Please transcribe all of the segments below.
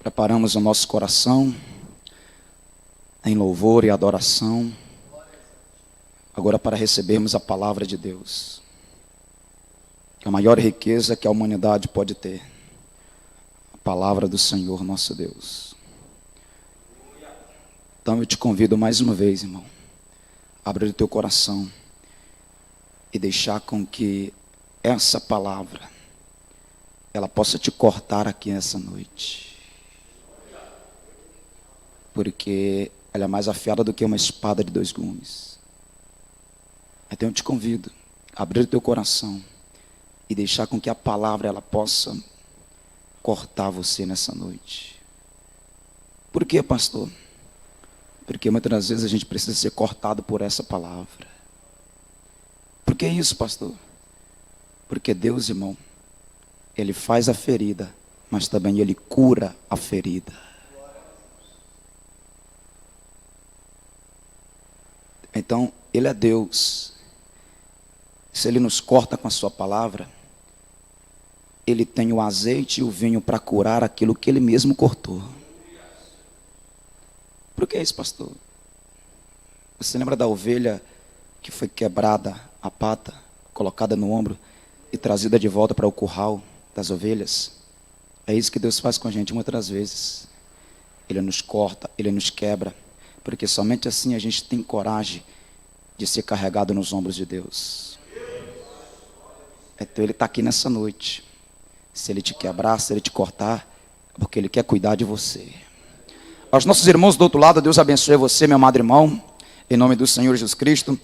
Preparamos o nosso coração em louvor e adoração, agora para recebermos a palavra de Deus, que é a maior riqueza que a humanidade pode ter, a palavra do Senhor nosso Deus. Então eu te convido mais uma vez, irmão, abrir o teu coração e deixar com que essa palavra, ela possa te cortar aqui essa noite, porque ela é mais afiada do que uma espada de 2 gumes. Então eu te convido a abrir o teu coração e deixar com que a palavra ela possa cortar você nessa noite. Por quê, pastor? Porque muitas das vezes a gente precisa ser cortado por essa palavra. Por que isso, pastor? Porque Deus, irmão, Ele faz a ferida, mas também Ele cura a ferida. Então, Ele é Deus. Se Ele nos corta com a sua palavra, Ele tem o azeite e o vinho para curar aquilo que Ele mesmo cortou. Por que isso, pastor? Você lembra da ovelha que foi quebrada a pata, colocada no ombro e trazida de volta para o curral das ovelhas? É isso que Deus faz com a gente muitas das vezes. Ele nos corta, Ele nos quebra, porque somente assim a gente tem coragem de ser carregado nos ombros de Deus. Então Ele está aqui nessa noite. Se Ele te quebrar, se Ele te cortar, é porque Ele quer cuidar de você. Aos nossos irmãos do outro lado, Deus abençoe você, meu amado irmão, em nome do Senhor Jesus Cristo.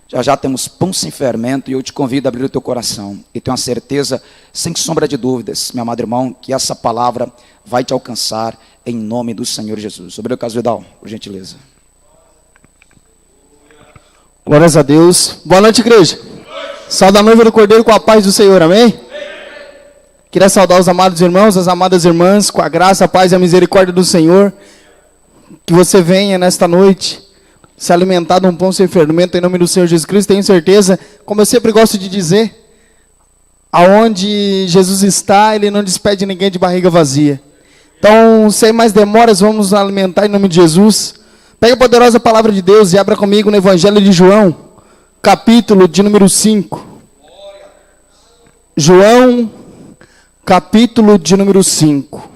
Já temos pão sem fermento e eu te convido a abrir o teu coração. E tenho a certeza, sem sombra de dúvidas, meu amado irmão, que essa palavra vai te alcançar em nome do Senhor Jesus. Obrigado, Casvidal, por gentileza. Glórias a Deus. Boa noite, igreja. Salve a noiva do Cordeiro com a paz do Senhor, amém? Queria saudar os amados irmãos, as amadas irmãs, com a graça, a paz e a misericórdia do Senhor. Que você venha nesta noite se alimentar de um pão sem fermento em nome do Senhor Jesus Cristo. Tenho certeza, como eu sempre gosto de dizer, aonde Jesus está, Ele não despede ninguém de barriga vazia. Então, sem mais demoras, vamos nos alimentar em nome de Jesus. Pega a poderosa palavra de Deus e abra comigo no Evangelho de João, capítulo de número 5. João, capítulo de número 5.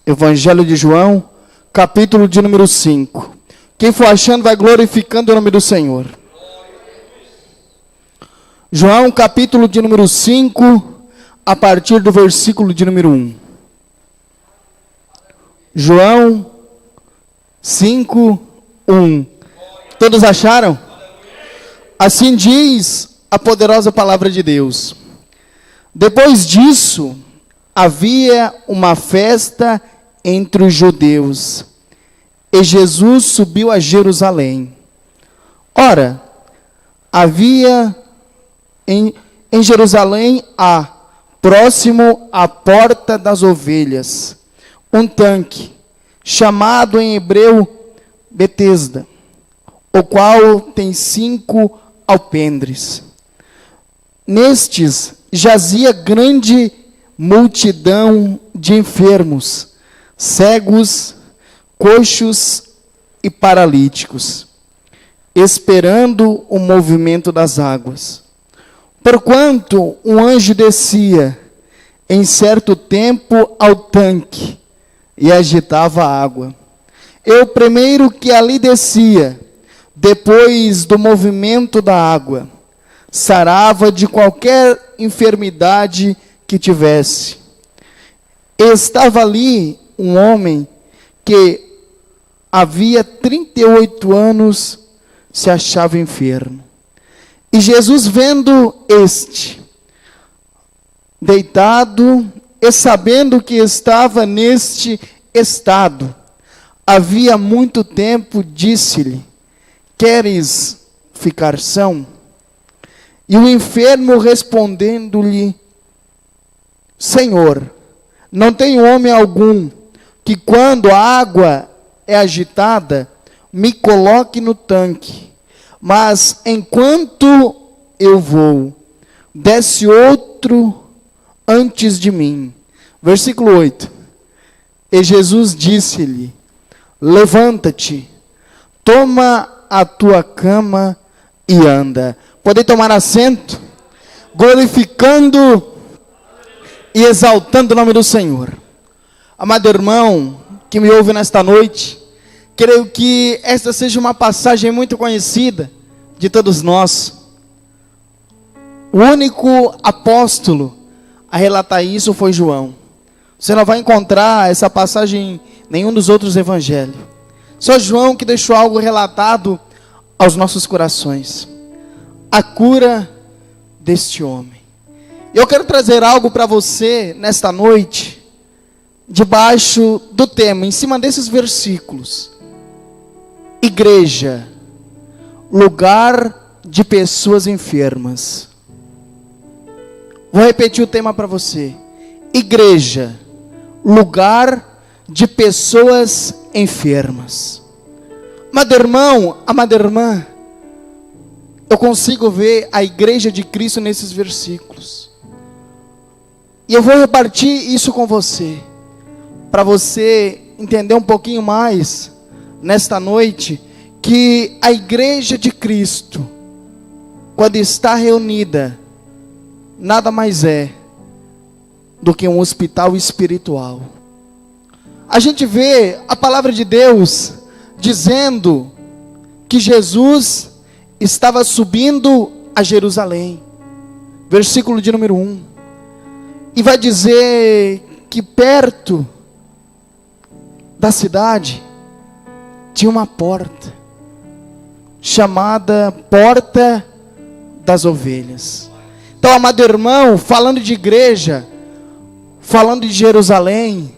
Evangelho de João, capítulo de número 5. Quem for achando vai glorificando o nome do Senhor. João, capítulo de número 5, a partir do versículo de número 1. João 5, 1. Todos acharam? Assim diz a poderosa palavra de Deus. Depois disso, havia uma festa entre os judeus, e Jesus subiu a Jerusalém. Ora, havia em Jerusalém, próximo à porta das ovelhas, um tanque, chamado em hebreu Betesda, o qual tem 5 alpendres. Nestes jazia grande multidão de enfermos, cegos, coxos e paralíticos, esperando o movimento das águas. Porquanto um anjo descia em certo tempo ao tanque e agitava a água. E o primeiro que ali descia, depois do movimento da água, sarava de qualquer enfermidade que tivesse. Estava ali um homem que havia 38 anos se achava enfermo. E Jesus, vendo este deitado e sabendo que estava neste estado, havia muito tempo, disse-lhe: queres ficar são? E o enfermo respondendo-lhe: Senhor, não tem homem algum que quando a água é agitada, me coloque no tanque, mas enquanto eu vou, desce outro antes de mim. Versículo 8. E Jesus disse-lhe: levanta-te, toma a tua cama e anda. Podem tomar assento, glorificando e exaltando o nome do Senhor. Amado irmão que me ouve nesta noite, creio que esta seja uma passagem muito conhecida de todos nós. O único apóstolo a relatar isso foi João. Você não vai encontrar essa passagem em nenhum dos outros evangelhos. Só João que deixou algo relatado aos nossos corações. A cura deste homem. Eu quero trazer algo para você nesta noite, debaixo do tema, em cima desses versículos. Igreja, lugar de pessoas enfermas. Vou repetir o tema para você. Igreja, lugar de pessoas enfermas. Amado irmão, amada irmã, eu consigo ver a igreja de Cristo nesses versículos. E eu vou repartir isso com você, para você entender um pouquinho mais, nesta noite, que a igreja de Cristo, quando está reunida, nada mais é do que um hospital espiritual. A gente vê a palavra de Deus dizendo que Jesus estava subindo a Jerusalém. Versículo de número 1. E vai dizer que perto da cidade tinha uma porta, chamada Porta das Ovelhas. Então, amado irmão, falando de igreja, falando de Jerusalém,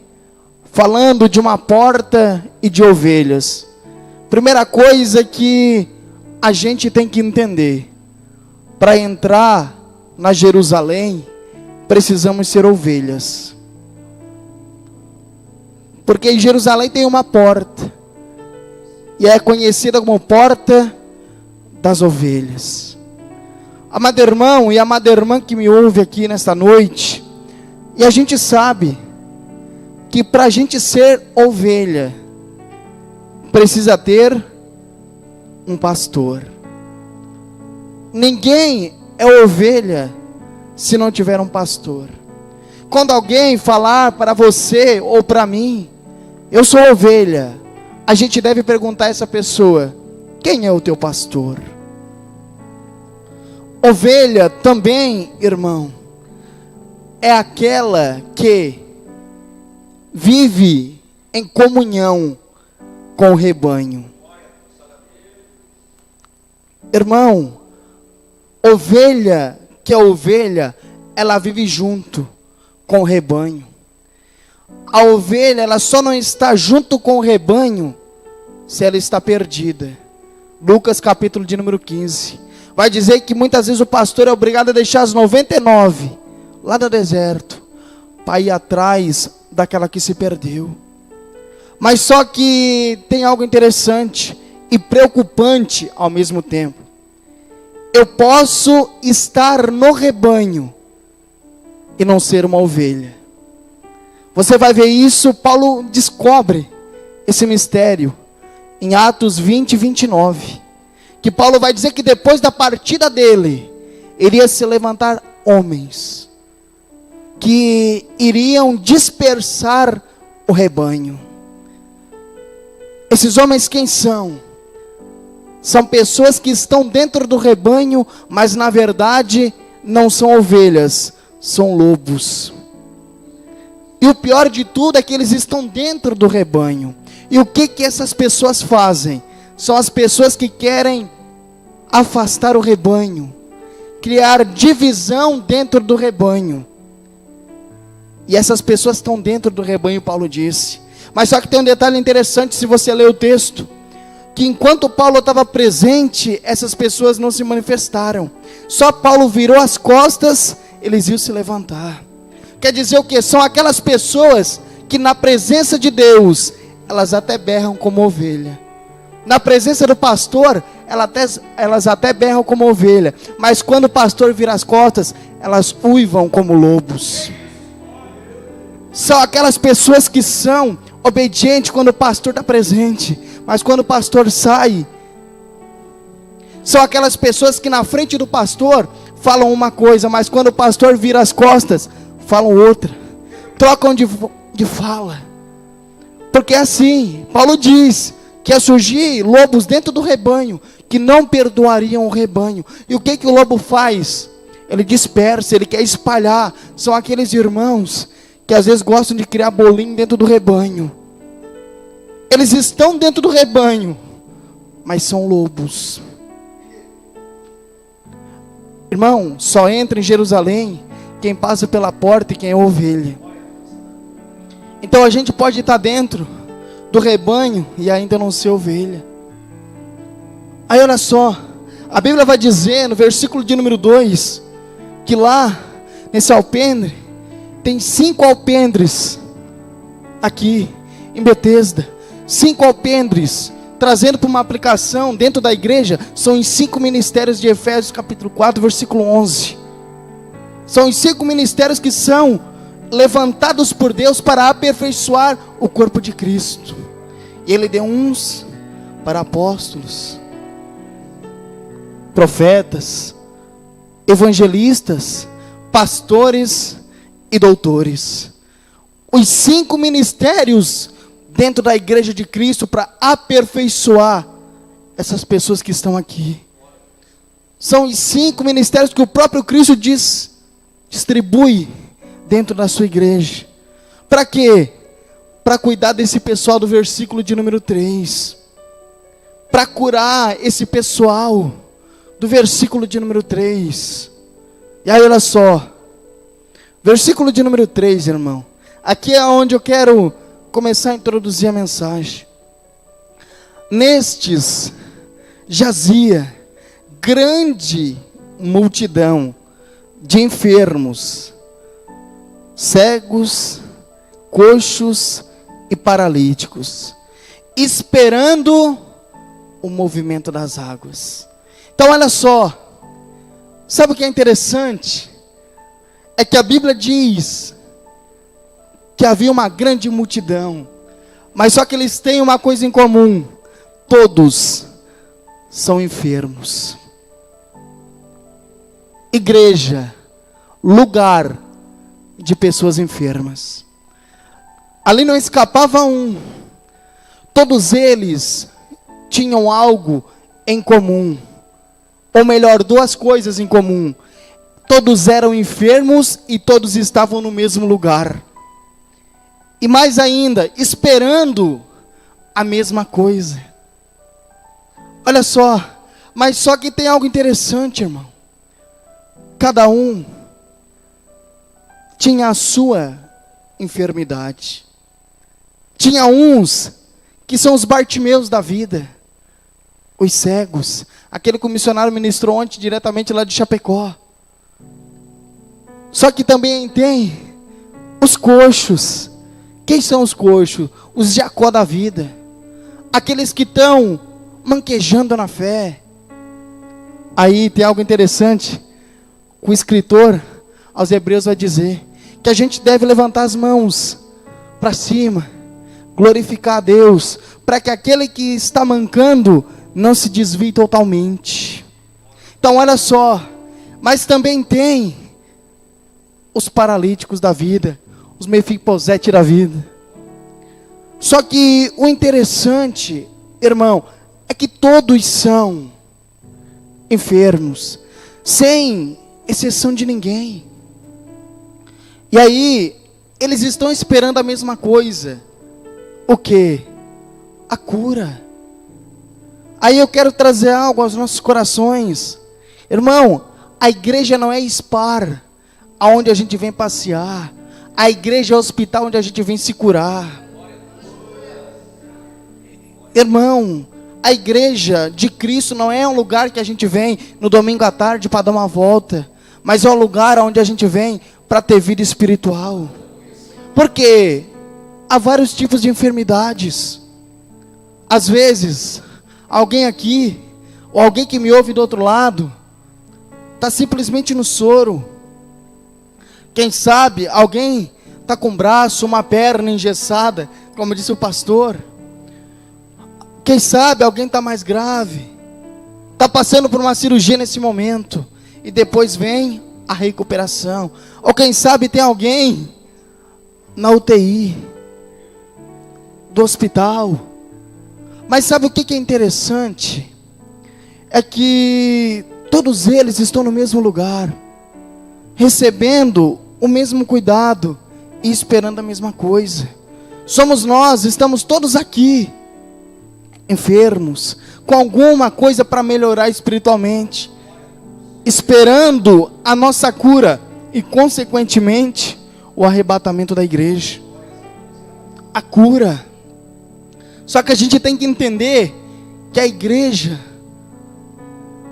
falando de uma porta e de ovelhas, primeira coisa que a gente tem que entender: para entrar na Jerusalém, precisamos ser ovelhas. Porque em Jerusalém tem uma porta, e é conhecida como Porta das Ovelhas. Amado irmão e amada irmã que me ouve aqui nesta noite, e a gente sabe que para a gente ser ovelha, precisa ter um pastor. Ninguém é ovelha se não tiver um pastor. Quando alguém falar para você ou para mim, eu sou ovelha, a gente deve perguntar a essa pessoa: quem é o teu pastor? Ovelha também, irmão, é aquela que vive em comunhão com o rebanho. Irmão, ovelha que é ovelha, ela vive junto com o rebanho. A ovelha, ela só não está junto com o rebanho se ela está perdida. Lucas capítulo de número 15. Vai dizer que muitas vezes o pastor é obrigado a deixar as 99 lá no deserto, para ir atrás daquela que se perdeu. Mas só que tem algo interessante e preocupante ao mesmo tempo. Eu posso estar no rebanho e não ser uma ovelha. Você vai ver isso, Paulo descobre esse mistério em Atos 20 e 29. Que Paulo vai dizer que depois da partida dele, iria se levantar homens que iriam dispersar o rebanho. Esses homens quem são? São pessoas que estão dentro do rebanho, mas na verdade não são ovelhas, são lobos. E o pior de tudo é que eles estão dentro do rebanho. E o que essas pessoas fazem? São as pessoas que querem afastar o rebanho, criar divisão dentro do rebanho. E essas pessoas estão dentro do rebanho, Paulo disse. Mas só que tem um detalhe interessante, se você ler o texto, que enquanto Paulo estava presente, essas pessoas não se manifestaram. Só Paulo virou as costas, eles iam se levantar. Quer dizer o quê? São aquelas pessoas que na presença de Deus, elas até berram como ovelha. Na presença do pastor, elas até berram como ovelha. Mas quando o pastor vira as costas, elas uivam como lobos. São aquelas pessoas que são obedientes quando o pastor está presente, mas quando o pastor sai, são aquelas pessoas que na frente do pastor falam uma coisa, mas quando o pastor vira as costas, falam outra, trocam de fala. Porque assim, Paulo diz que ia surgir lobos dentro do rebanho, que não perdoariam o rebanho. E o que o lobo faz? Ele dispersa, ele quer espalhar. São aqueles irmãos que às vezes gostam de criar bolinho dentro do rebanho. Eles estão dentro do rebanho, mas são lobos. Irmão, só entra em Jerusalém quem passa pela porta e quem é ovelha. Então a gente pode estar dentro do rebanho e ainda não ser ovelha. Aí olha só, a Bíblia vai dizer no versículo de número 2, que lá, nesse alpendre, tem 5 alpendres, aqui, em Betesda, 5 alpendres, trazendo para uma aplicação dentro da igreja, são os 5 ministérios de Efésios capítulo 4, versículo 11, são os 5 ministérios que são levantados por Deus para aperfeiçoar o corpo de Cristo. E Ele deu uns para apóstolos, profetas, evangelistas, pastores e doutores. Os 5 ministérios dentro da igreja de Cristo para aperfeiçoar essas pessoas que estão aqui. São os 5 ministérios que o próprio Cristo distribui dentro da sua igreja. Para quê? Para cuidar desse pessoal do versículo de número 3. Para curar esse pessoal do versículo de número 3. E aí olha só, versículo de número 3, irmão. Aqui é onde eu quero começar a introduzir a mensagem. Nestes jazia grande multidão de enfermos, cegos, coxos e paralíticos, esperando o movimento das águas. Então olha só, sabe o que é interessante? É que a Bíblia diz que havia uma grande multidão, mas só que eles têm uma coisa em comum: todos são enfermos. Igreja, lugar de pessoas enfermas. Ali não escapava um. Todos eles tinham algo em comum, ou melhor, 2 coisas em comum. Todos eram enfermos e todos estavam no mesmo lugar. E mais ainda, esperando a mesma coisa. Olha só, mas só que tem algo interessante, irmão. Cada um tinha a sua enfermidade. Tinha uns que são os Bartimeus da vida, os cegos, aquele que o missionário ministrou ontem diretamente lá de Chapecó. Só que também tem os coxos. Quem são os coxos? Os Jacó da vida, aqueles que estão manquejando na fé. Aí tem algo interessante. O escritor aos Hebreus vai dizer que a gente deve levantar as mãos para cima, glorificar a Deus, para que aquele que está mancando não se desvie totalmente. Então olha só, mas também tem os paralíticos da vida, os Mefibosete da vida. Só que o interessante, irmão, é que todos são enfermos, sem exceção de ninguém. E aí, eles estão esperando a mesma coisa. O quê? A cura. Aí eu quero trazer algo aos nossos corações. Irmão, a igreja não é spa, aonde a gente vem passear. A igreja é o hospital onde a gente vem se curar. Irmão, a igreja de Cristo não é um lugar que a gente vem no domingo à tarde para dar uma volta, mas é um lugar onde a gente vem para ter vida espiritual. Porque há vários tipos de enfermidades. Às vezes, alguém aqui, ou alguém que me ouve do outro lado, está simplesmente no soro. Quem sabe, alguém está com um braço, uma perna engessada, como disse o pastor. Quem sabe alguém está mais grave, está passando por uma cirurgia nesse momento, e depois vem a recuperação. Ou quem sabe tem alguém na UTI do hospital. Mas sabe o que é interessante? É que todos eles estão no mesmo lugar, recebendo o mesmo cuidado e esperando a mesma coisa. Somos nós, estamos todos aqui, enfermos, com alguma coisa para melhorar espiritualmente, esperando a nossa cura e, consequentemente, o arrebatamento da igreja. A cura. Só que a gente tem que entender que a igreja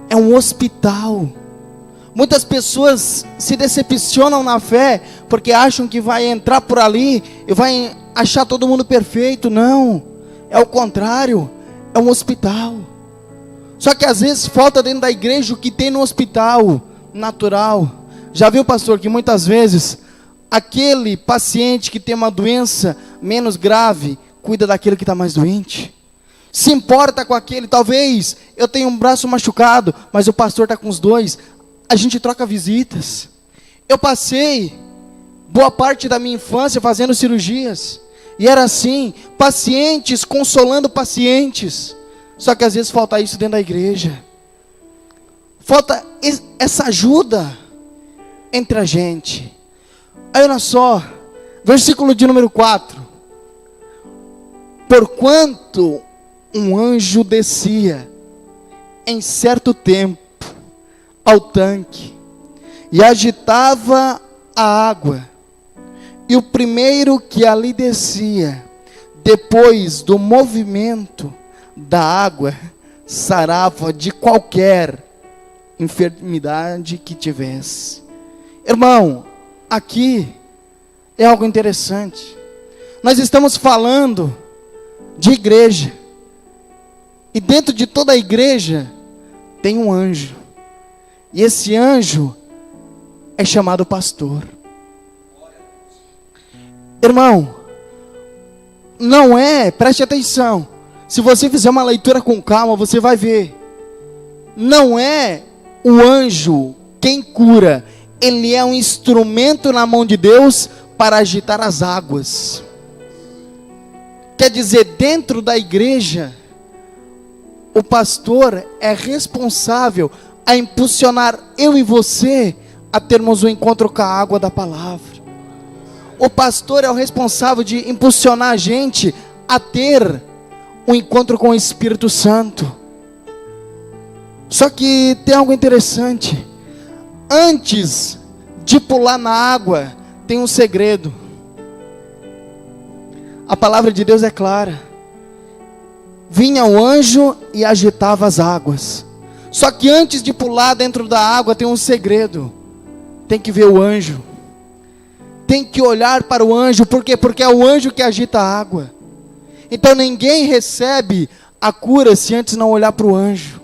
é um hospital. Muitas pessoas se decepcionam na fé porque acham que vai entrar por ali e vai achar todo mundo perfeito. Não, é o contrário, é um hospital. Só que às vezes falta dentro da igreja o que tem no hospital natural. Já viu, pastor, que muitas vezes aquele paciente que tem uma doença menos grave cuida daquele que está mais doente? Se importa com aquele. Talvez eu tenha um braço machucado, mas o pastor está com os dois. A gente troca visitas. Eu passei boa parte da minha infância fazendo cirurgias, e era assim, pacientes consolando pacientes. Só que às vezes falta isso dentro da igreja. Falta essa ajuda entre a gente. Aí olha só, versículo de número 4. Porquanto um anjo descia em certo tempo ao tanque e agitava a água, e o primeiro que ali descia, depois do movimento da água, sarava de qualquer enfermidade que tivesse. Irmão, aqui é algo interessante. Nós estamos falando de igreja, e dentro de toda a igreja tem um anjo, e esse anjo é chamado pastor. Irmão, não é, preste atenção, se você fizer uma leitura com calma, você vai ver, não é o anjo quem cura, ele é um instrumento na mão de Deus para agitar as águas. Quer dizer, dentro da igreja, o pastor é responsável a impulsionar eu e você a termos um encontro com a água da palavra. O pastor é o responsável de impulsionar a gente a ter um encontro com o Espírito Santo. Só que tem algo interessante. Antes de pular na água, tem um segredo. A palavra de Deus é clara. Vinha o anjo e agitava as águas. Só que antes de pular dentro da água tem um segredo. Tem que ver o anjo. Tem que olhar para o anjo. Por quê? Porque é o anjo que agita a água. Então ninguém recebe a cura se antes não olhar para o anjo.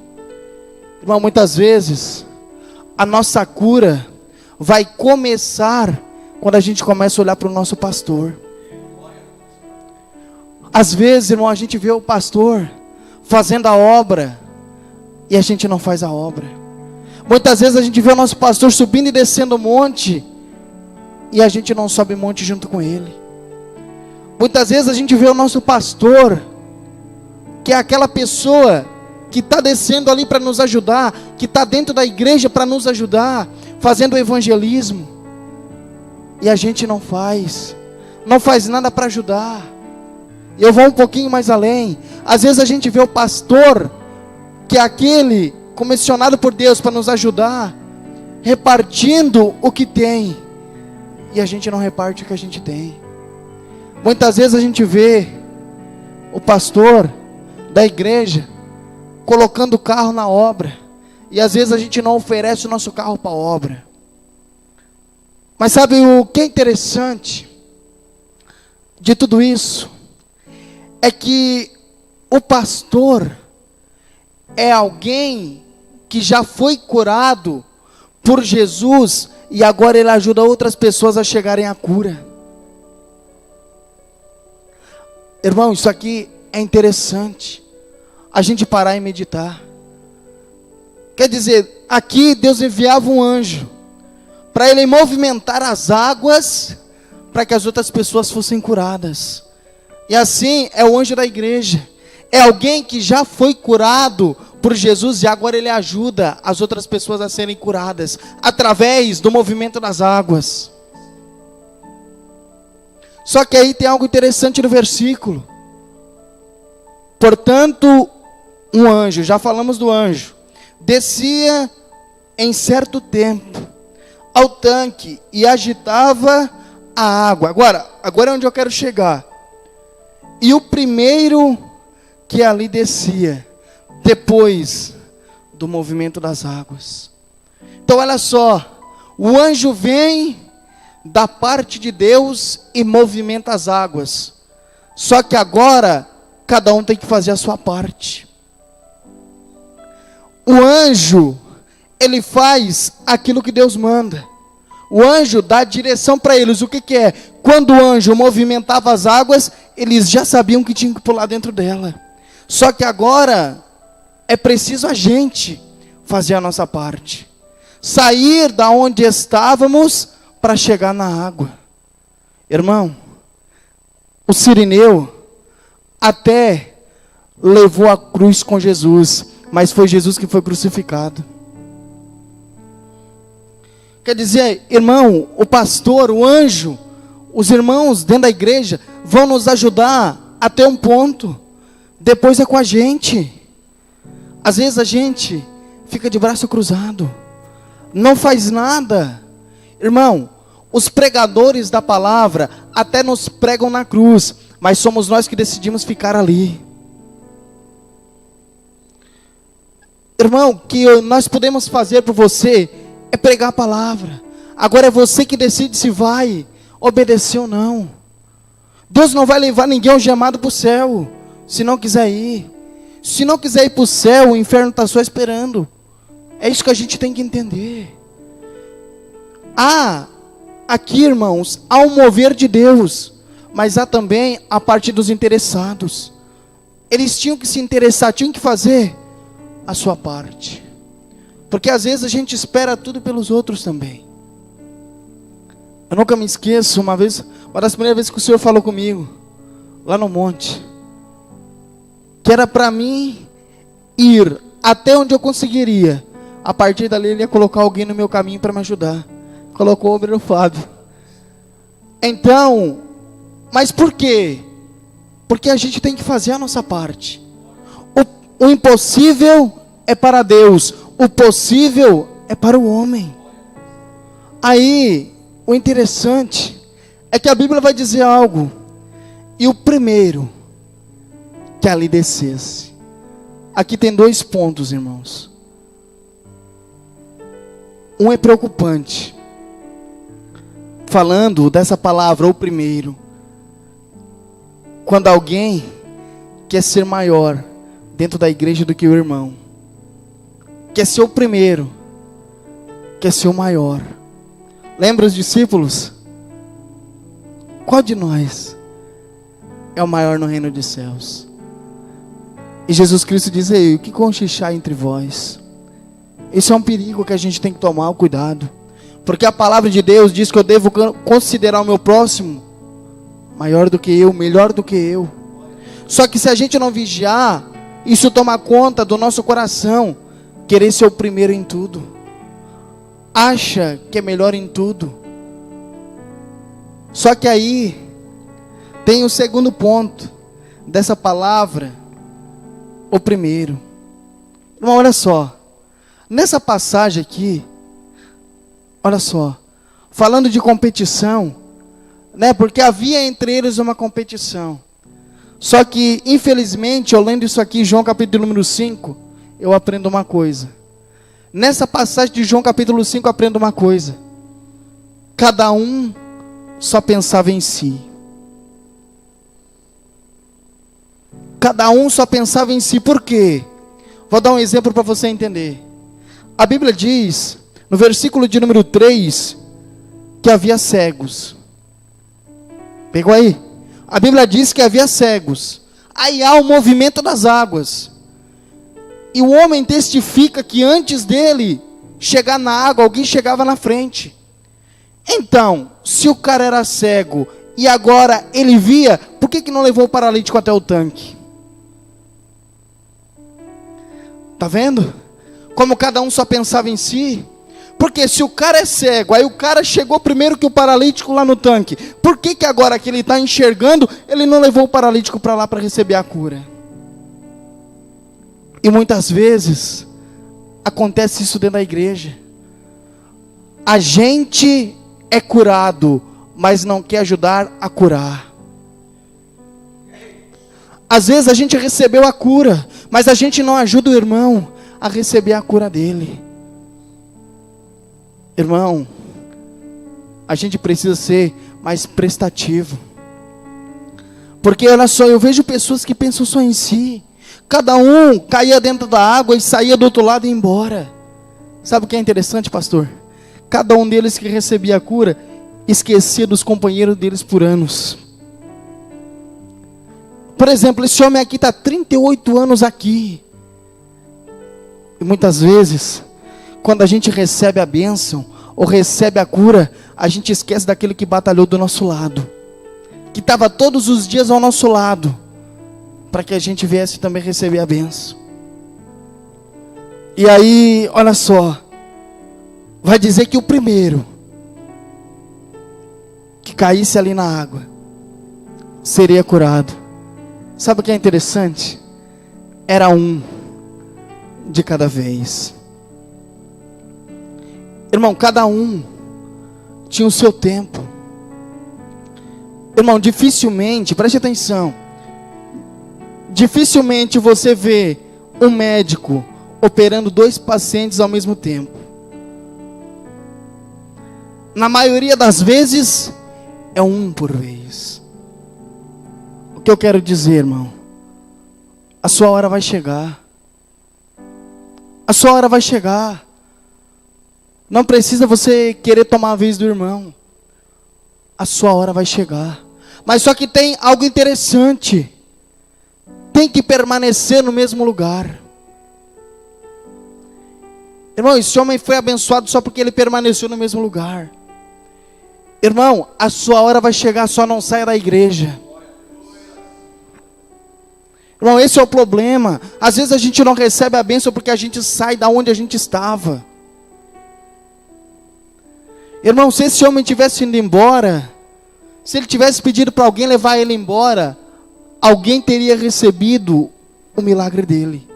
Irmão, muitas vezes a nossa cura vai começar quando a gente começa a olhar para o nosso pastor. Às vezes, irmão, a gente vê o pastor fazendo a obra e a gente não faz a obra. Muitas vezes a gente vê o nosso pastor subindo e descendo o monte e a gente não sobe o monte junto com ele. Muitas vezes a gente vê o nosso pastor, que é aquela pessoa que está descendo ali para nos ajudar, que está dentro da igreja para nos ajudar, fazendo o evangelismo, e a gente não faz nada para ajudar. E eu vou um pouquinho mais além. Às vezes a gente vê o pastor, que é aquele comissionado por Deus para nos ajudar, repartindo o que tem, e a gente não reparte o que a gente tem. Muitas vezes a gente vê o pastor da igreja colocando o carro na obra, e às vezes a gente não oferece o nosso carro para a obra. Mas sabe o que é interessante de tudo isso? É que o pastor é alguém que já foi curado por Jesus e agora ele ajuda outras pessoas a chegarem à cura. Irmão, isso aqui é interessante. A gente parar e meditar. Quer dizer, aqui Deus enviava um anjo para ele movimentar as águas para que as outras pessoas fossem curadas. E assim é o anjo da igreja. É alguém que já foi curado por Jesus e agora ele ajuda as outras pessoas a serem curadas através do movimento das águas. Só que aí tem algo interessante no versículo. Portanto, um anjo, já falamos do anjo, descia em certo tempo ao tanque e agitava a água. Agora é onde eu quero chegar. E o primeiro que ali descia, depois do movimento das águas. Então olha só, o anjo vem da parte de Deus e movimenta as águas. Só que agora, cada um tem que fazer a sua parte. O anjo, ele faz aquilo que Deus manda. O anjo dá direção para eles. O que é? Quando o anjo movimentava as águas, eles já sabiam que tinham que pular dentro dela. Só que agora é preciso a gente fazer a nossa parte. Sair da onde estávamos para chegar na água. Irmão, o Cirineu até levou a cruz com Jesus, mas foi Jesus que foi crucificado. Quer dizer, irmão, o pastor, o anjo, os irmãos dentro da igreja vão nos ajudar até um ponto. Depois é com a gente. Às vezes a gente fica de braço cruzado, não faz nada. Irmão, os pregadores da palavra até nos pregam na cruz, mas somos nós que decidimos ficar ali. Irmão, o que nós podemos fazer por você é pregar a palavra. Agora é você que decide se vai obedecer ou não. Deus não vai levar ninguém algemado para o céu, se não quiser ir. Se não quiser ir para o céu, o inferno está só esperando. É isso que a gente tem que entender. Aqui, irmãos, há um mover de Deus, mas há também a parte dos interessados. Eles tinham que se interessar, tinham que fazer a sua parte. Porque às vezes a gente espera tudo pelos outros também. Eu nunca me esqueço, uma das primeiras vezes que o Senhor falou comigo, lá no monte, que era para mim ir até onde eu conseguiria. A partir dali ele ia colocar alguém no meu caminho para me ajudar. Colocou o obreiro Fábio. Então, mas por quê? Porque a gente tem que fazer a nossa parte. O impossível é para Deus, o possível é para o homem. Aí, o interessante é que a Bíblia vai dizer algo. E o primeiro que ali descesse. Aqui tem 2 pontos, irmãos. Um é preocupante. Falando dessa palavra, o primeiro. Quando alguém quer ser maior dentro da igreja do que o irmão. Quer ser o primeiro. Quer ser o maior. Lembra os discípulos? Qual de nós é o maior no reino dos céus? E Jesus Cristo diz aí, o que conchichar entre vós? Isso é um perigo que a gente tem que tomar cuidado. Porque a palavra de Deus diz que eu devo considerar o meu próximo maior do que eu, melhor do que eu. Só que se a gente não vigiar, isso toma conta do nosso coração, querer ser o primeiro em tudo. Acha que é melhor em tudo. Só que aí tem o segundo ponto dessa palavra, o primeiro. Irmão, olha só. Nessa passagem aqui, olha só, falando de competição, né? Porque havia entre eles uma competição. Só que, infelizmente, eu lendo isso aqui, João capítulo número 5, eu aprendo uma coisa. Nessa passagem de João capítulo 5, eu aprendo uma coisa. Cada um só pensava em si. Cada um só pensava em si. Por quê? Vou dar um exemplo para você entender. A Bíblia diz, no versículo de número 3, que havia cegos. Pegou aí? A Bíblia diz que havia cegos. Aí há o movimento das águas. E o homem testifica que antes dele chegar na água, alguém chegava na frente. Então, se o cara era cego e agora ele via, por que não levou o paralítico até o tanque? Tá vendo? Como cada um só pensava em si. Porque se o cara é cego, aí o cara chegou primeiro que o paralítico lá no tanque. Por que agora que ele está enxergando, ele não levou o paralítico para lá para receber a cura? E muitas vezes acontece isso dentro da igreja. A gente é curado, mas não quer ajudar a curar. Às vezes a gente recebeu a cura, mas a gente não ajuda o irmão a receber a cura dele. Irmão, a gente precisa ser mais prestativo. Porque olha só, eu vejo pessoas que pensam só em si. Cada um caía dentro da água e saía do outro lado e ia embora. Sabe o que é interessante, pastor? Cada um deles que recebia a cura, esquecia dos companheiros deles por anos. Por exemplo, esse homem aqui está 38 anos aqui. E muitas vezes, quando a gente recebe a bênção, ou recebe a cura, a gente esquece daquele que batalhou do nosso lado. Que estava todos os dias ao nosso lado. Para que a gente viesse também receber a bênção. E aí, olha só. Vai dizer que o primeiro que caísse ali na água seria curado. Sabe o que é interessante? Era um de cada vez. Irmão, cada um tinha o seu tempo. Irmão, dificilmente, preste atenção. Dificilmente você vê um médico operando 2 pacientes ao mesmo tempo. Na maioria das vezes, é um por vez. O que eu quero dizer, irmão? A sua hora vai chegar. A sua hora vai chegar. Não precisa você querer tomar a vez do irmão. A sua hora vai chegar. Mas só que tem algo interessante. Tem que permanecer no mesmo lugar. Irmão, esse homem foi abençoado só porque ele permaneceu no mesmo lugar. Irmão, a sua hora vai chegar, só não saia da igreja. Irmão, esse é o problema. Às vezes a gente não recebe a bênção porque a gente sai da onde a gente estava. Irmão, se esse homem tivesse indo embora, se ele tivesse pedido para alguém levar ele embora, alguém teria recebido o milagre dele.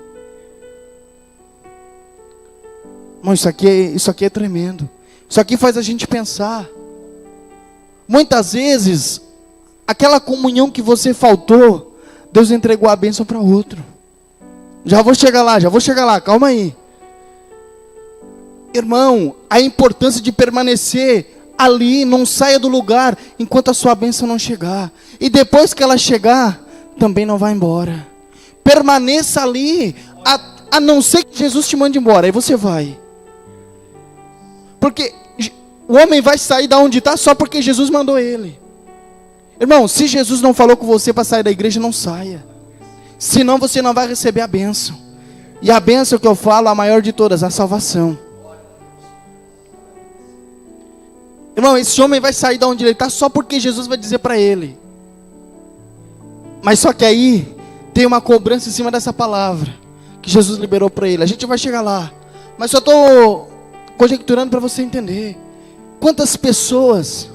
Irmão, isso aqui é tremendo. Isso aqui faz a gente pensar. Muitas vezes, aquela comunhão que você faltou, Deus entregou a bênção para outro. Já vou chegar lá, calma aí. Irmão, a importância de permanecer ali, não saia do lugar enquanto a sua bênção não chegar. E depois que ela chegar, também não vai embora. Permaneça ali, a não ser que Jesus te mande embora, aí você vai. Porque o homem vai sair da onde está só porque Jesus mandou ele. Irmão, se Jesus não falou com você para sair da igreja, não saia. Senão você não vai receber a bênção. E a bênção que eu falo, a maior de todas, a salvação. Irmão, esse homem vai sair da onde ele está só porque Jesus vai dizer para ele. Mas só que aí tem uma cobrança em cima dessa palavra que Jesus liberou para ele. A gente vai chegar lá. Mas só estou conjecturando para você entender. Quantas pessoas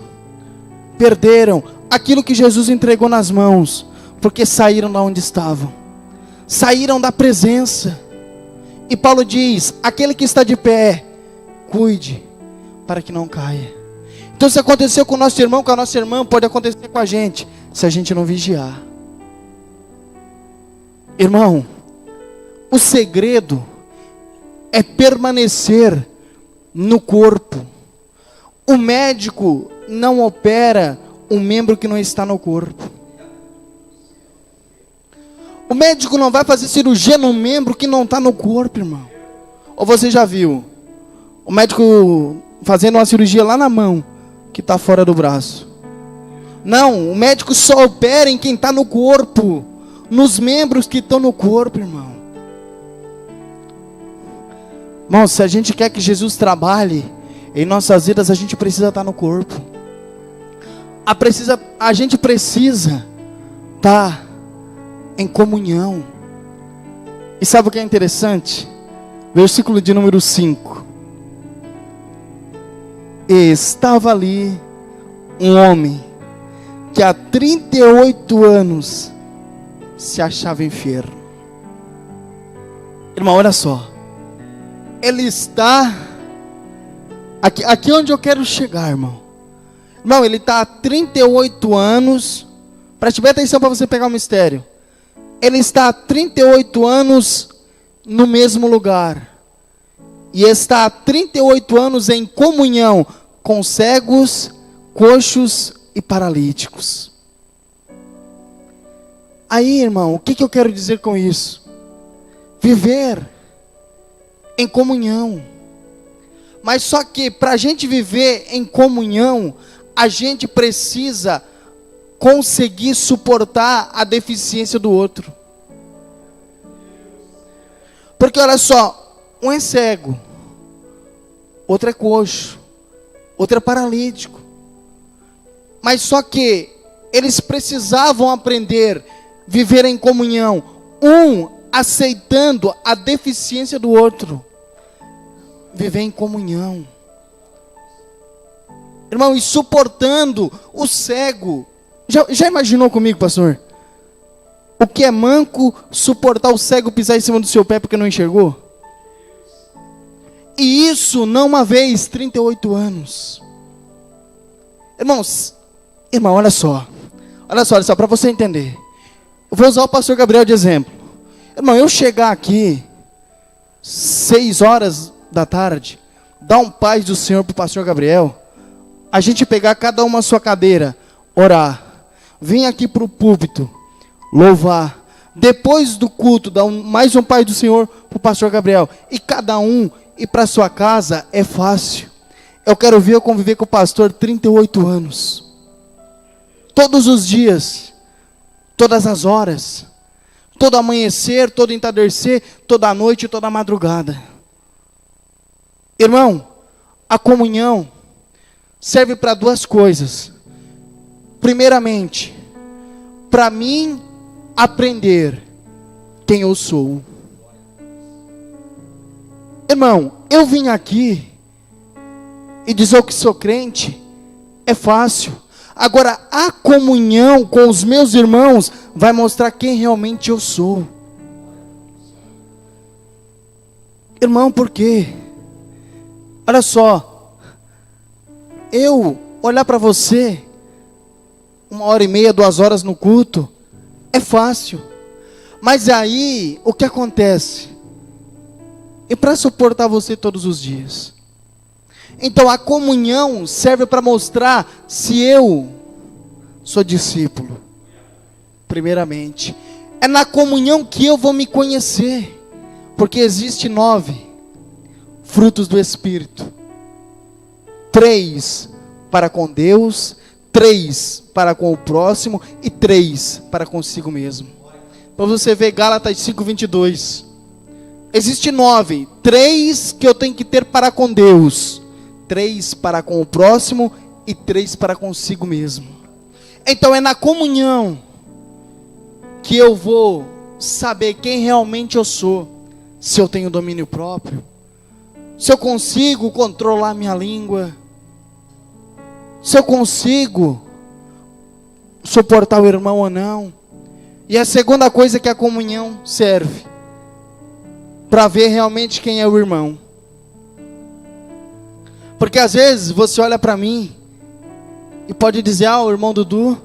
perderam aquilo que Jesus entregou nas mãos porque saíram da onde estavam, saíram da presença. E Paulo diz: aquele que está de pé, cuide para que não caia. Então, se aconteceu com o nosso irmão, com a nossa irmã, pode acontecer com a gente, se a gente não vigiar. Irmão, o segredo é permanecer no corpo. O médico não opera um membro que não está no corpo. O médico não vai fazer cirurgia num membro que não está no corpo, irmão. Ou você já viu o médico fazendo uma cirurgia lá na mão, que está fora do braço? Não, o médico só opera em quem está no corpo, nos membros que estão no corpo, irmão. Irmão, se a gente quer que Jesus trabalhe em nossas vidas, a gente precisa estar no corpo. A gente precisa estar em comunhão. E sabe o que é interessante? Versículo de número 5. E estava ali um homem que há 38 anos se achava enfermo. Irmão, olha só. Ele está aqui onde eu quero chegar, irmão. Irmão, ele está há 38 anos. Preste bem atenção para você pegar o mistério. Ele está há 38 anos no mesmo lugar. E está há 38 anos em comunhão com cegos, coxos e paralíticos. Aí, irmão, o que eu quero dizer com isso? Viver em comunhão. Mas só que para a gente viver em comunhão, a gente precisa conseguir suportar a deficiência do outro. Porque olha só, um é cego, outro é coxo, outro é paralítico. Mas só que eles precisavam aprender a viver em comunhão, um aceitando a deficiência do outro. Viver em comunhão. Irmão, e suportando o cego. Já imaginou comigo, pastor? O que é manco suportar o cego pisar em cima do seu pé porque não enxergou? E isso não uma vez, 38 anos. Irmão, olha só, para você entender. Eu vou usar o pastor Gabriel de exemplo. Irmão, eu chegar aqui 6 horas da tarde, dar um paz do Senhor para o pastor Gabriel, a gente pegar cada uma a sua cadeira, orar, vir aqui para o púlpito, louvar, depois do culto, dar mais um paz do Senhor para o pastor Gabriel, e cada um ir para sua casa, é fácil. Eu quero ver eu conviver com o pastor 38 anos, todos os dias, todas as horas, todo amanhecer, todo entardecer, toda noite, toda madrugada. Irmão, a comunhão serve para duas coisas. Primeiramente, para mim aprender quem eu sou. Irmão, eu vim aqui e dizer que sou crente é fácil. Agora, a comunhão com os meus irmãos vai mostrar quem realmente eu sou. Irmão, por quê? Olha só, eu olhar para você 1h30, 2 horas no culto, é fácil. Mas aí, o que acontece? E para suportar você todos os dias? Então a comunhão serve para mostrar se eu sou discípulo. Primeiramente, é na comunhão que eu vou me conhecer. Porque existe 9 frutos do Espírito. 3 para com Deus, 3 para com o próximo e 3 para consigo mesmo. Para você ver Gálatas 5:22. Existe 9, 3 que eu tenho que ter para com Deus, 3 para com o próximo e 3 para consigo mesmo. Então é na comunhão que eu vou saber quem realmente eu sou. Se eu tenho domínio próprio, se eu consigo controlar minha língua, se eu consigo suportar o irmão ou não. E a segunda coisa que a comunhão serve, para ver realmente quem é o irmão. Porque às vezes você olha para mim e pode dizer, o irmão Dudu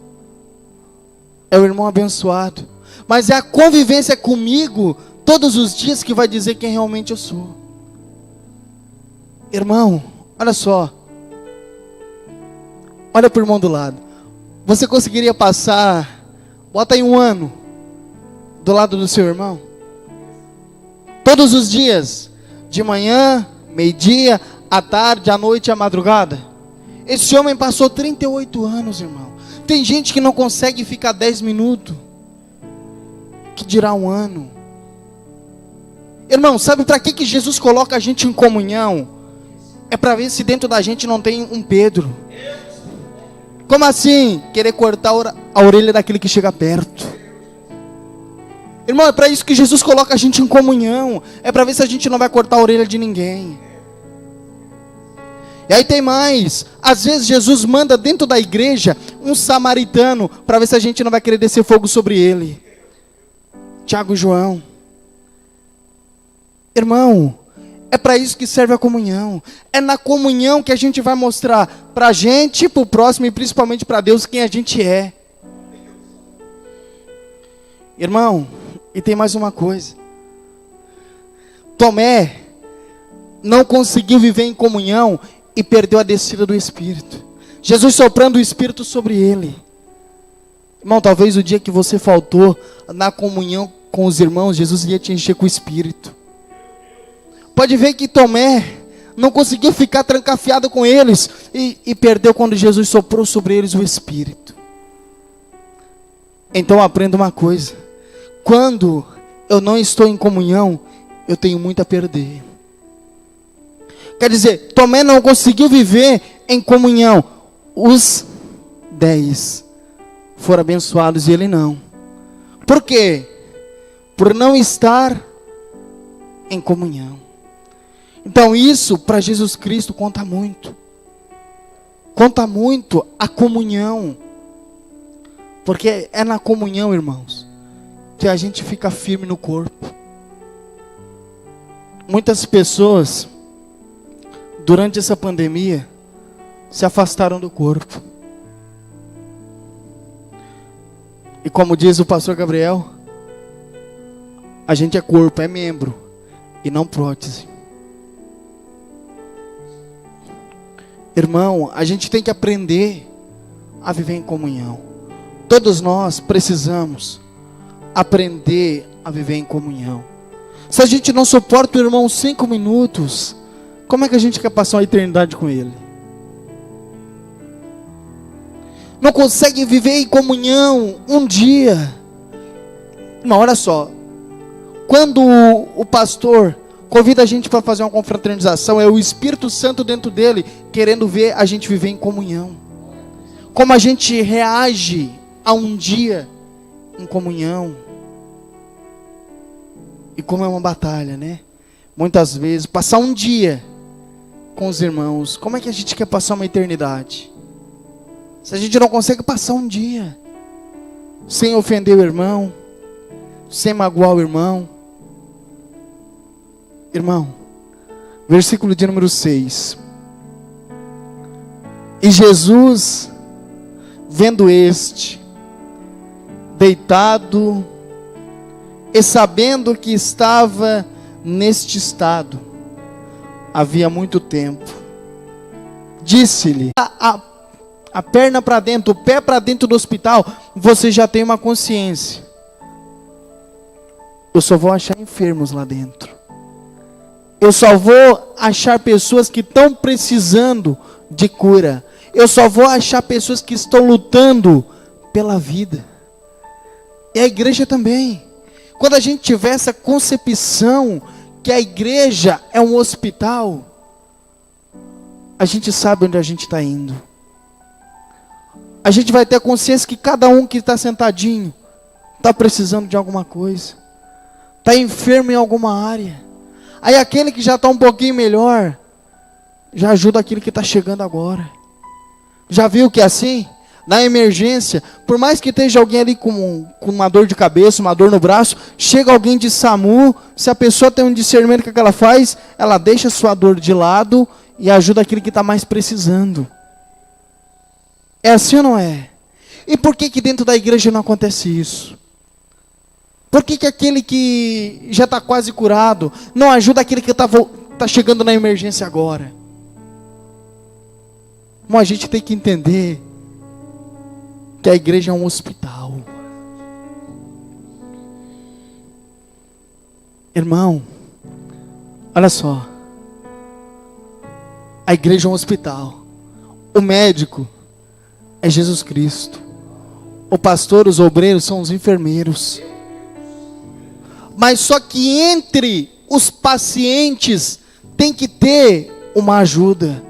é o irmão abençoado. Mas é a convivência comigo todos os dias que vai dizer quem realmente eu sou. Irmão, olha só. Olha para o irmão do lado. Você conseguiria passar, bota aí 1 ano, do lado do seu irmão? Todos os dias, de manhã, meio-dia, à tarde, à noite e à madrugada. Esse homem passou 38 anos, irmão. Tem gente que não consegue ficar 10 minutos, que dirá um ano. Irmão, sabe para que Jesus coloca a gente em comunhão? É para ver se dentro da gente não tem um Pedro. Como assim? Querer cortar a orelha daquele que chega perto. Irmão, é para isso que Jesus coloca a gente em comunhão. É para ver se a gente não vai cortar a orelha de ninguém. E aí tem mais. Às vezes Jesus manda dentro da igreja um samaritano para ver se a gente não vai querer descer fogo sobre ele. Tiago e João. Irmão, é para isso que serve a comunhão. É na comunhão que a gente vai mostrar para a gente, para o próximo e principalmente para Deus quem a gente é. Irmão, e tem mais uma coisa. Tomé não conseguiu viver em comunhão e perdeu a descida do Espírito. Jesus soprando o Espírito sobre ele. Irmão, talvez o dia que você faltou na comunhão com os irmãos, Jesus ia te encher com o Espírito. Pode ver que Tomé não conseguiu ficar trancafiado com eles e perdeu quando Jesus soprou sobre eles o Espírito. Então aprenda uma coisa: quando eu não estou em comunhão, eu tenho muito a perder. Quer dizer, Tomé não conseguiu viver em comunhão. Os 10 foram abençoados e ele não. Por quê? Por não estar em comunhão. Então isso para Jesus Cristo conta muito. Conta muito a comunhão. Porque é na comunhão, irmãos, que a gente fica firme no corpo. Muitas pessoas, durante essa pandemia, se afastaram do corpo. E como diz o pastor Gabriel, a gente é corpo, é membro, e não prótese. Irmão, a gente tem que aprender a viver em comunhão. Todos nós precisamos aprender a viver em comunhão. Se a gente não suporta o irmão 5 minutos, como é que a gente quer passar uma eternidade com ele? Não consegue viver em comunhão um dia. Irmão, olha só. Quando o pastor convida a gente para fazer uma confraternização, é o Espírito Santo dentro dele, querendo ver a gente viver em comunhão. Como a gente reage a um dia em comunhão. E como é uma batalha, né? Muitas vezes, passar um dia com os irmãos, como é que a gente quer passar uma eternidade? Se a gente não consegue passar um dia sem ofender o irmão, sem magoar o irmão. Irmão, versículo de número 6. E Jesus, vendo este, deitado, e sabendo que estava neste estado, havia muito tempo, disse-lhe, a perna para dentro, o pé para dentro do hospital, você já tem uma consciência. Eu só vou achar enfermos lá dentro. Eu só vou achar pessoas que estão precisando de cura. Eu só vou achar pessoas que estão lutando pela vida. E a igreja também. Quando a gente tiver essa concepção que a igreja é um hospital, a gente sabe onde a gente está indo. A gente vai ter a consciência que cada um que está sentadinho está precisando de alguma coisa. Está enfermo em alguma área. Aí aquele que já está um pouquinho melhor, já ajuda aquele que está chegando agora. Já viu que é assim? Na emergência, por mais que esteja alguém ali com uma dor de cabeça, uma dor no braço, chega alguém de SAMU, se a pessoa tem um discernimento que ela faz, ela deixa a sua dor de lado e ajuda aquele que está mais precisando. É assim ou não é? E por que dentro da igreja não acontece isso? Por que aquele que já está quase curado não ajuda aquele que está chegando na emergência agora? Bom, a gente tem que entender que a igreja é um hospital. Irmão, olha só. A igreja é um hospital. O médico é Jesus Cristo. O pastor, os obreiros são os enfermeiros. Mas só que entre os pacientes tem que ter uma ajuda.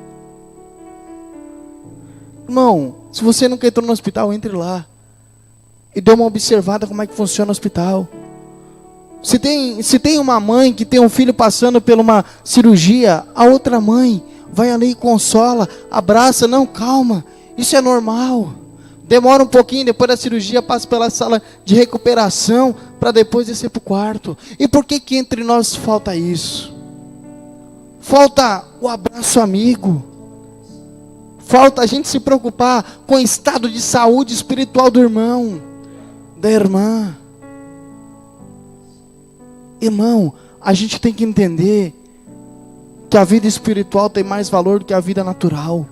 Irmão, se você nunca entrou no hospital, entre lá e dê uma observada como é que funciona o hospital. Se tem uma mãe que tem um filho passando por uma cirurgia, a outra mãe vai ali e consola, abraça, não, calma, isso é normal. Demora um pouquinho, depois da cirurgia passa pela sala de recuperação para depois descer para o quarto. E por que entre nós falta isso? Falta o abraço amigo. Falta a gente se preocupar com o estado de saúde espiritual do irmão, da irmã. Irmão, a gente tem que entender que a vida espiritual tem mais valor do que a vida natural.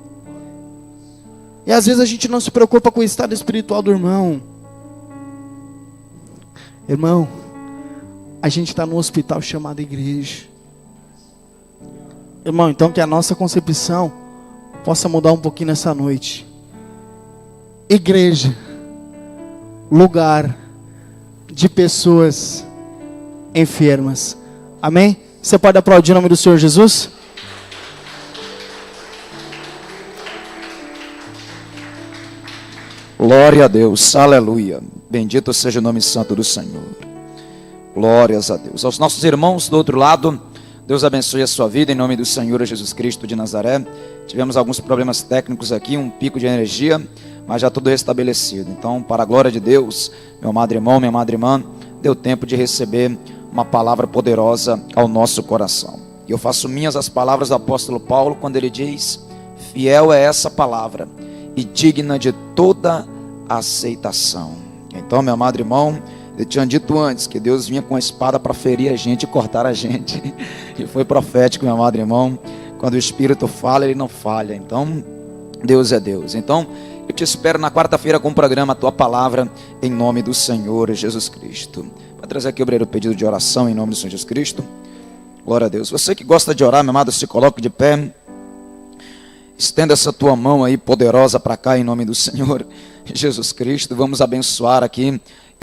E às vezes a gente não se preocupa com o estado espiritual do irmão. Irmão, a gente está num hospital chamado igreja. Irmão, então que a nossa concepção possa mudar um pouquinho nessa noite. Igreja, lugar de pessoas enfermas. Amém? Você pode aplaudir o nome do Senhor Jesus? Glória a Deus, aleluia. Bendito seja o nome santo do Senhor. Glórias a Deus. Aos nossos irmãos do outro lado, Deus abençoe a sua vida em nome do Senhor Jesus Cristo de Nazaré. Tivemos alguns problemas técnicos aqui, um pico de energia, mas já tudo restabelecido. Então, para a glória de Deus, meu amado irmão, minha amada irmã, deu tempo de receber uma palavra poderosa ao nosso coração. E eu faço minhas as palavras do apóstolo Paulo, quando ele diz: fiel é essa palavra e digna de toda aceitação. Então, meu amado irmão, eu tinha dito antes que Deus vinha com a espada para ferir a gente e cortar a gente. E foi profético, meu amado irmão. Quando o Espírito fala, ele não falha. Então, Deus é Deus. Então, eu te espero na quarta-feira com o programa A Tua Palavra, em nome do Senhor Jesus Cristo. Vai trazer aqui o pedido de oração em nome do Senhor Jesus Cristo. Glória a Deus. Você que gosta de orar, meu amado, se coloque de pé. Estenda essa tua mão aí poderosa para cá em nome do Senhor Jesus Cristo. Vamos abençoar aqui